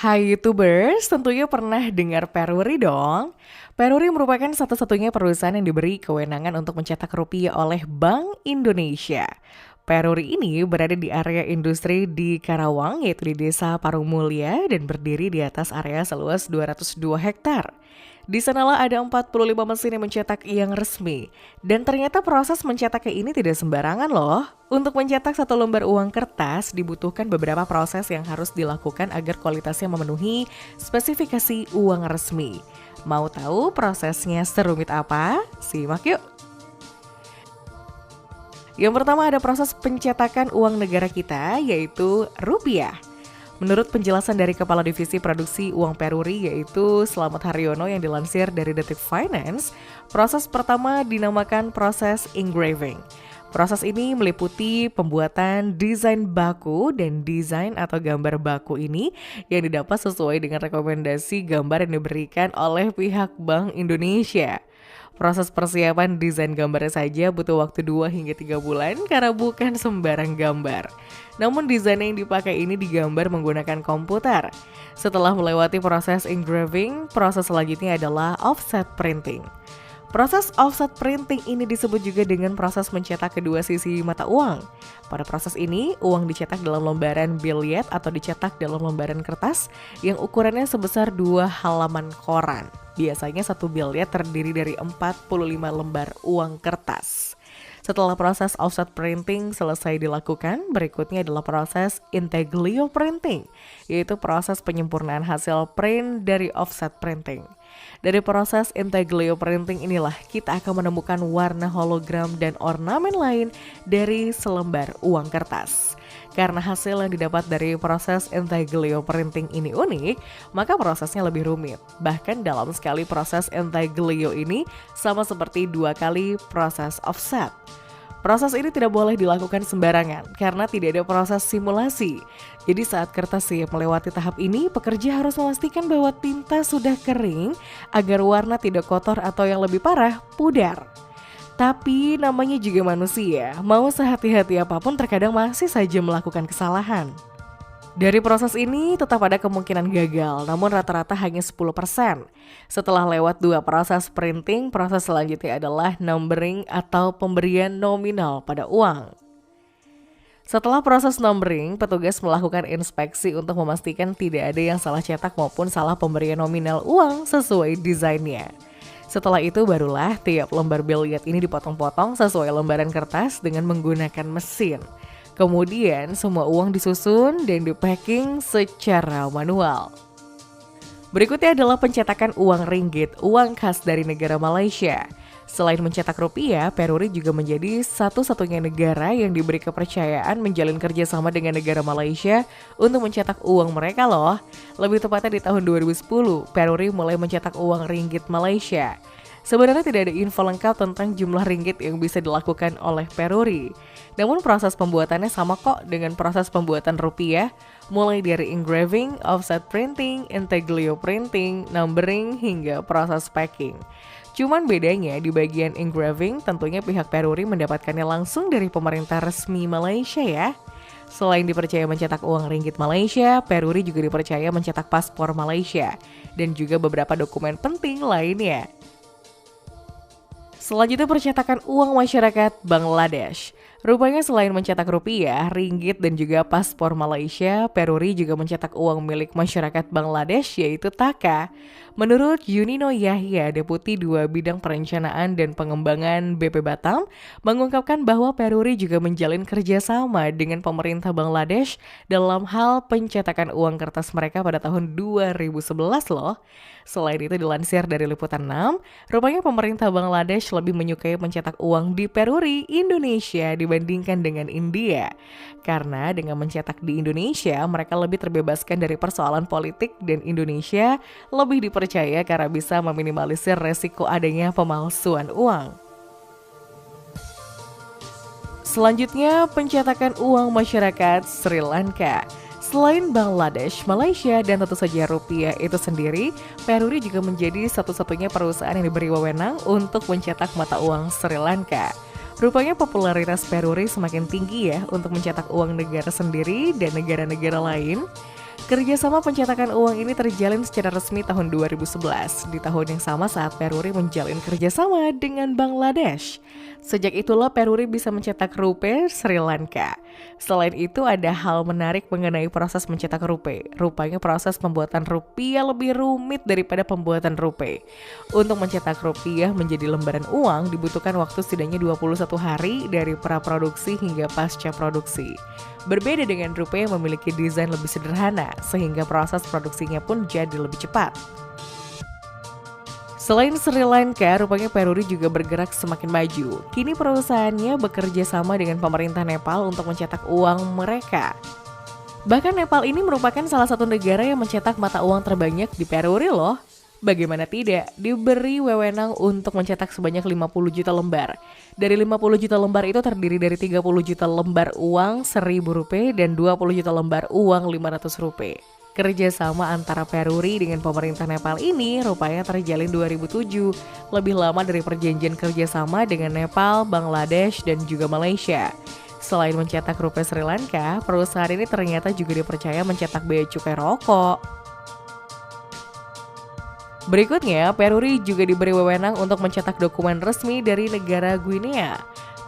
Hai YouTubers, tentunya pernah dengar Peruri dong? Peruri merupakan satu-satunya perusahaan yang diberi kewenangan untuk mencetak rupiah oleh Bank Indonesia. Peruri ini berada di area industri di Karawang, yaitu di Desa Parung Mulya dan berdiri di atas area seluas 202 hektar. Di sanalah ada 45 mesin yang mencetak yang resmi. Dan ternyata proses mencetaknya ini tidak sembarangan loh. Untuk mencetak satu lembar uang kertas dibutuhkan beberapa proses yang harus dilakukan agar kualitasnya memenuhi spesifikasi uang resmi. Mau tahu prosesnya serumit apa? Simak yuk! Yang pertama ada proses pencetakan uang negara kita, yaitu rupiah. Menurut penjelasan dari Kepala Divisi Produksi Uang Peruri yaitu Slamet Haryono yang dilansir dari Detik Finance, proses pertama dinamakan proses engraving. Proses ini meliputi pembuatan desain baku dan desain atau gambar baku ini yang didapat sesuai dengan rekomendasi gambar yang diberikan oleh pihak Bank Indonesia. Proses persiapan desain gambarnya saja butuh waktu 2 hingga 3 bulan karena bukan sembarang gambar. Namun desain yang dipakai ini digambar menggunakan komputer. Setelah melewati proses engraving, proses selanjutnya adalah offset printing. Proses offset printing ini disebut juga dengan proses mencetak kedua sisi mata uang. Pada proses ini, uang dicetak dalam lembaran billet atau dicetak dalam lembaran kertas yang ukurannya sebesar 2 halaman koran. Biasanya satu billet terdiri dari 45 lembar uang kertas. Setelah proses offset printing selesai dilakukan, berikutnya adalah proses intaglio printing, yaitu proses penyempurnaan hasil print dari offset printing. Dari proses intaglio printing inilah kita akan menemukan warna hologram dan ornamen lain dari selembar uang kertas. Karena hasil yang didapat dari proses intaglio printing ini unik, maka prosesnya lebih rumit. Bahkan dalam sekali proses intaglio ini sama seperti 2 kali proses offset. Proses ini tidak boleh dilakukan sembarangan karena tidak ada proses simulasi. Jadi saat kertas siap melewati tahap ini, pekerja harus memastikan bahwa tinta sudah kering agar warna tidak kotor atau yang lebih parah, pudar. Tapi namanya juga manusia, mau sehati-hati apapun terkadang masih saja melakukan kesalahan. Dari proses ini tetap ada kemungkinan gagal, namun rata-rata hanya 10%. Setelah lewat 2 proses printing, proses selanjutnya adalah numbering atau pemberian nominal pada uang. Setelah proses numbering, petugas melakukan inspeksi untuk memastikan tidak ada yang salah cetak maupun salah pemberian nominal uang sesuai desainnya. Setelah itu barulah tiap lembar billet ini dipotong-potong sesuai lembaran kertas dengan menggunakan mesin. Kemudian semua uang disusun dan di-packing secara manual. Berikutnya adalah pencetakan uang ringgit, uang khas dari negara Malaysia. Selain mencetak rupiah, Peruri juga menjadi satu-satunya negara yang diberi kepercayaan menjalin kerjasama dengan negara Malaysia untuk mencetak uang mereka loh. Lebih tepatnya di tahun 2010, Peruri mulai mencetak uang ringgit Malaysia. Sebenarnya tidak ada info lengkap tentang jumlah ringgit yang bisa dilakukan oleh Peruri. Namun proses pembuatannya sama kok dengan proses pembuatan rupiah, mulai dari engraving, offset printing, intaglio printing, numbering, hingga proses packing. Cuman bedanya di bagian engraving tentunya pihak Peruri mendapatkannya langsung dari pemerintah resmi Malaysia ya. Selain dipercaya mencetak uang ringgit Malaysia, Peruri juga dipercaya mencetak paspor Malaysia dan juga beberapa dokumen penting lainnya. Selanjutnya percetakan uang masyarakat Bangladesh. Rupanya selain mencetak rupiah, ringgit dan juga paspor Malaysia, Peruri juga mencetak uang milik masyarakat Bangladesh yaitu Taka. Menurut Yunino Yahya, Deputi 2 Bidang Perencanaan dan Pengembangan BP Batam, mengungkapkan bahwa Peruri juga menjalin kerjasama dengan pemerintah Bangladesh dalam hal pencetakan uang kertas mereka pada tahun 2011 loh. Selain itu dilansir dari Liputan 6, rupanya pemerintah Bangladesh lebih menyukai mencetak uang di Peruri, Indonesia dibandingkan dengan India. Karena dengan mencetak di Indonesia, mereka lebih terbebaskan dari persoalan politik dan Indonesia lebih dipercaya karena bisa meminimalisir resiko adanya pemalsuan uang. Selanjutnya, pencetakan uang masyarakat Sri Lanka. Selain Bangladesh, Malaysia, dan tentu saja rupiah itu sendiri, Peruri juga menjadi satu-satunya perusahaan yang diberi wewenang untuk mencetak mata uang Sri Lanka. Rupanya popularitas Peruri semakin tinggi ya untuk mencetak uang negara sendiri dan negara-negara lain. Kerjasama pencetakan uang ini terjalin secara resmi tahun 2011, di tahun yang sama saat Peruri menjalin kerjasama dengan Bangladesh. Sejak itulah Peruri bisa mencetak rupiah Sri Lanka. Selain itu ada hal menarik mengenai proses mencetak rupiah. Rupanya proses pembuatan rupiah lebih rumit daripada pembuatan rupiah. Untuk mencetak rupiah menjadi lembaran uang dibutuhkan waktu setidaknya 21 hari dari praproduksi hingga pasca produksi. Berbeda dengan rupiah yang memiliki desain lebih sederhana, sehingga proses produksinya pun jadi lebih cepat. Selain Sri Lanka, rupanya Peruri juga bergerak semakin maju. Kini perusahaannya bekerja sama dengan pemerintah Nepal untuk mencetak uang mereka. Bahkan Nepal ini merupakan salah satu negara yang mencetak mata uang terbanyak di Peruri loh. Bagaimana tidak, diberi wewenang untuk mencetak sebanyak 50 juta lembar. Dari 50 juta lembar itu terdiri dari 30 juta lembar uang 1.000 rupiah dan 20 juta lembar uang 500 rupiah. Kerjasama antara Peruri dengan pemerintah Nepal ini rupanya terjalin 2007, lebih lama dari perjanjian kerjasama dengan Nepal, Bangladesh, dan juga Malaysia. Selain mencetak rupiah Sri Lanka, perusahaan ini ternyata juga dipercaya mencetak bea cukai rokok. Berikutnya, Peruri juga diberi wewenang untuk mencetak dokumen resmi dari negara Guinea.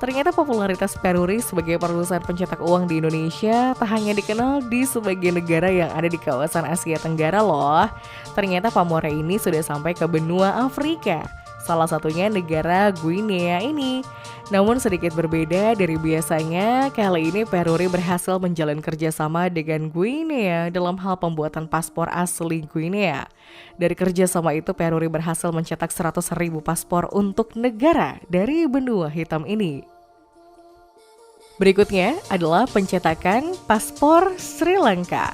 Ternyata popularitas Peruri sebagai perusahaan pencetak uang di Indonesia tak hanya dikenal di sebagian negara yang ada di kawasan Asia Tenggara loh. Ternyata pamornya ini sudah sampai ke benua Afrika. Salah satunya negara Guinea ini. Namun sedikit berbeda dari biasanya, kali ini Peruri berhasil menjalin kerjasama dengan Guinea dalam hal pembuatan paspor asli Guinea. Dari kerjasama itu, Peruri berhasil mencetak 100.000 paspor untuk negara dari benua hitam ini. Berikutnya adalah pencetakan paspor Sri Lanka.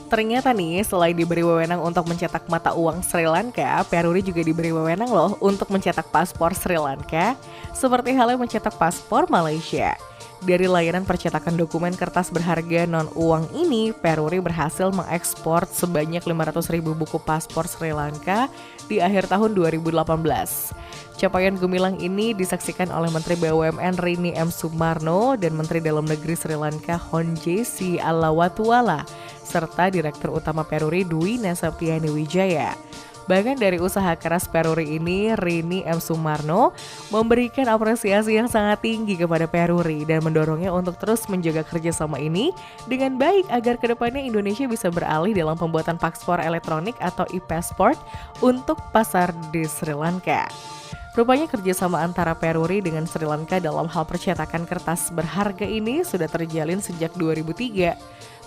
Ternyata nih, selain diberi wewenang untuk mencetak mata uang Sri Lanka, Peruri juga diberi wewenang loh untuk mencetak paspor Sri Lanka, seperti halnya mencetak paspor Malaysia. Dari layanan percetakan dokumen kertas berharga non-uang ini, Peruri berhasil mengekspor sebanyak 500.000 buku paspor Sri Lanka di akhir tahun 2018. Capaian gemilang ini disaksikan oleh Menteri BUMN Rini M. Sumarno dan Menteri Dalam Negeri Sri Lanka Honjesi Alawatuala, serta Direktur Utama Peruri Dwi Nasaptiani Wijaya. Bahkan dari usaha keras Peruri ini, Rini M. Sumarno memberikan apresiasi yang sangat tinggi kepada Peruri dan mendorongnya untuk terus menjaga kerjasama ini dengan baik agar kedepannya Indonesia bisa beralih dalam pembuatan paspor elektronik atau e-passport untuk pasar di Sri Lanka. Rupanya kerjasama antara Peruri dengan Sri Lanka dalam hal percetakan kertas berharga ini sudah terjalin sejak 2003.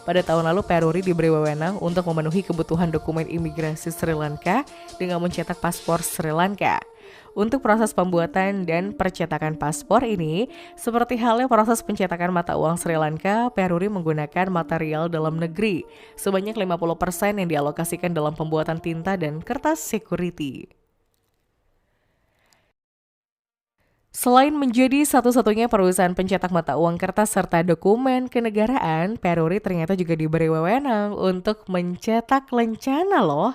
Pada tahun lalu Peruri diberi wewenang untuk memenuhi kebutuhan dokumen imigrasi Sri Lanka dengan mencetak paspor Sri Lanka. Untuk proses pembuatan dan percetakan paspor ini, seperti halnya proses pencetakan mata uang Sri Lanka, Peruri menggunakan material dalam negeri, sebanyak 50% yang dialokasikan dalam pembuatan tinta dan kertas security. Selain menjadi satu-satunya perusahaan pencetak mata uang kertas serta dokumen kenegaraan, Peruri ternyata juga diberi wewenang untuk mencetak lencana loh.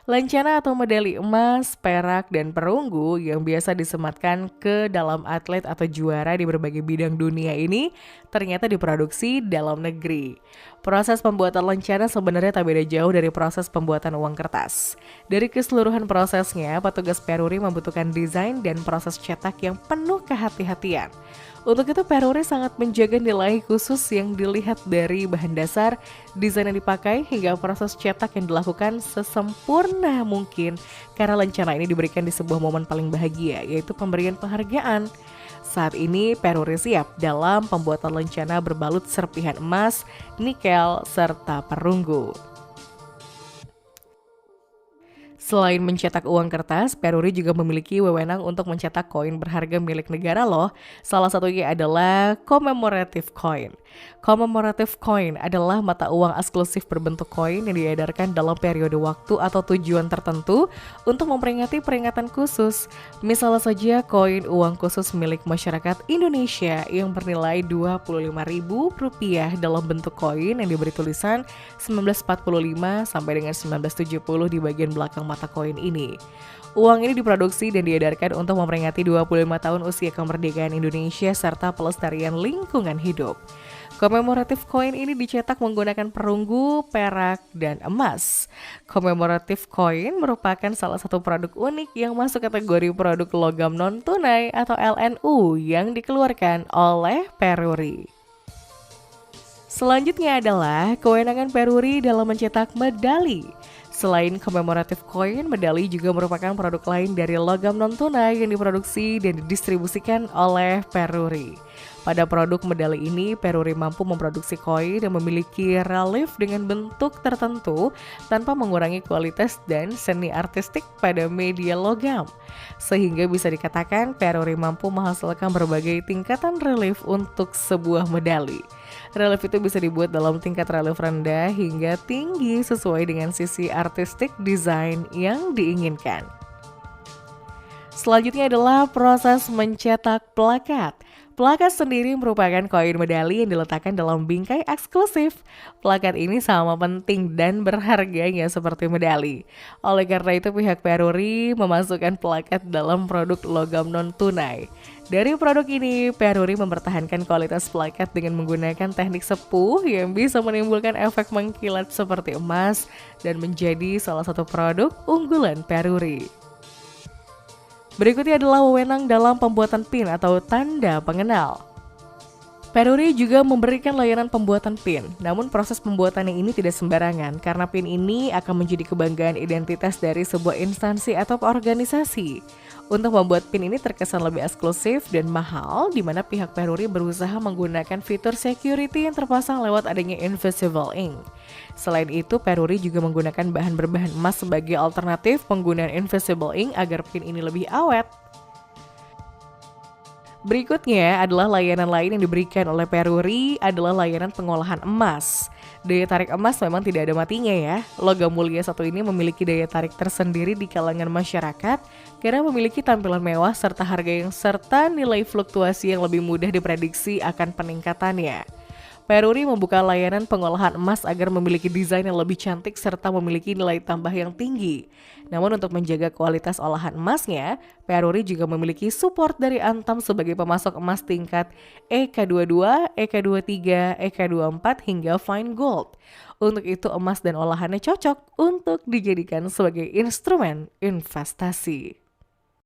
Lencana atau medali emas, perak, dan perunggu yang biasa disematkan ke dalam atlet atau juara di berbagai bidang dunia ini ternyata diproduksi dalam negeri. Proses pembuatan lencana sebenarnya tak beda jauh dari proses pembuatan uang kertas. Dari keseluruhan prosesnya, petugas Peruri membutuhkan desain dan proses cetak yang penuh kehati-hatian. Untuk itu Peruri sangat menjaga nilai khusus yang dilihat dari bahan dasar, desain yang dipakai, hingga proses cetak yang dilakukan sesempurna mungkin. Karena lencana ini diberikan di sebuah momen paling bahagia, yaitu pemberian penghargaan. Saat ini Peruri siap dalam pembuatan lencana berbalut serpihan emas, nikel, serta perunggu. Selain mencetak uang kertas, Peruri juga memiliki wewenang untuk mencetak koin berharga milik negara loh. Salah satunya adalah commemorative coin. Commemorative coin adalah mata uang eksklusif berbentuk koin yang diedarkan dalam periode waktu atau tujuan tertentu untuk memperingati peringatan khusus. Misalnya saja koin uang khusus milik masyarakat Indonesia yang bernilai Rp25.000 dalam bentuk koin yang diberi tulisan 1945 sampai dengan 1970 di bagian belakang mata koin ini. Uang ini diproduksi dan diedarkan untuk memperingati 25 tahun usia kemerdekaan Indonesia serta pelestarian lingkungan hidup. Commemorative coin ini dicetak menggunakan perunggu, perak, dan emas. Commemorative coin merupakan salah satu produk unik yang masuk kategori produk logam non-tunai atau LNU yang dikeluarkan oleh Peruri. Selanjutnya adalah kewenangan Peruri dalam mencetak medali. Selain commemorative coin, medali juga merupakan produk lain dari logam non-tunai yang diproduksi dan didistribusikan oleh Peruri. Pada produk medali ini, Peruri mampu memproduksi koin yang memiliki relief dengan bentuk tertentu tanpa mengurangi kualitas dan seni artistik pada media logam. Sehingga bisa dikatakan Peruri mampu menghasilkan berbagai tingkatan relief untuk sebuah medali. Relief itu bisa dibuat dalam tingkat relief rendah hingga tinggi sesuai dengan sisi artistik desain yang diinginkan. Selanjutnya adalah proses mencetak plakat. Plakat sendiri merupakan koin medali yang diletakkan dalam bingkai eksklusif. Plakat ini sama penting dan berharganya seperti medali. Oleh karena itu pihak Peruri memasukkan plakat dalam produk logam non-tunai. Dari produk ini, Peruri mempertahankan kualitas plakat dengan menggunakan teknik sepuh yang bisa menimbulkan efek mengkilat seperti emas dan menjadi salah satu produk unggulan Peruri. Berikutnya adalah wewenang dalam pembuatan PIN atau tanda pengenal. Peruri juga memberikan layanan pembuatan PIN, namun proses pembuatannya ini tidak sembarangan karena PIN ini akan menjadi kebanggaan identitas dari sebuah instansi atau organisasi. Untuk membuat PIN ini terkesan lebih eksklusif dan mahal, di mana pihak Peruri berusaha menggunakan fitur security yang terpasang lewat adanya invisible ink. Selain itu, Peruri juga menggunakan bahan berbahan emas sebagai alternatif penggunaan invisible ink agar PIN ini lebih awet. Berikutnya adalah layanan lain yang diberikan oleh Peruri adalah layanan pengolahan emas. Daya tarik emas memang tidak ada matinya ya. Logam mulia satu ini memiliki daya tarik tersendiri di kalangan masyarakat karena memiliki tampilan mewah serta harga yang serta nilai fluktuasi yang lebih mudah diprediksi akan peningkatannya. Peruri membuka layanan pengolahan emas agar memiliki desain yang lebih cantik serta memiliki nilai tambah yang tinggi. Namun untuk menjaga kualitas olahan emasnya, Peruri juga memiliki support dari Antam sebagai pemasok emas tingkat EK22, EK23, EK24 hingga Fine Gold. Untuk itu emas dan olahannya cocok untuk dijadikan sebagai instrumen investasi.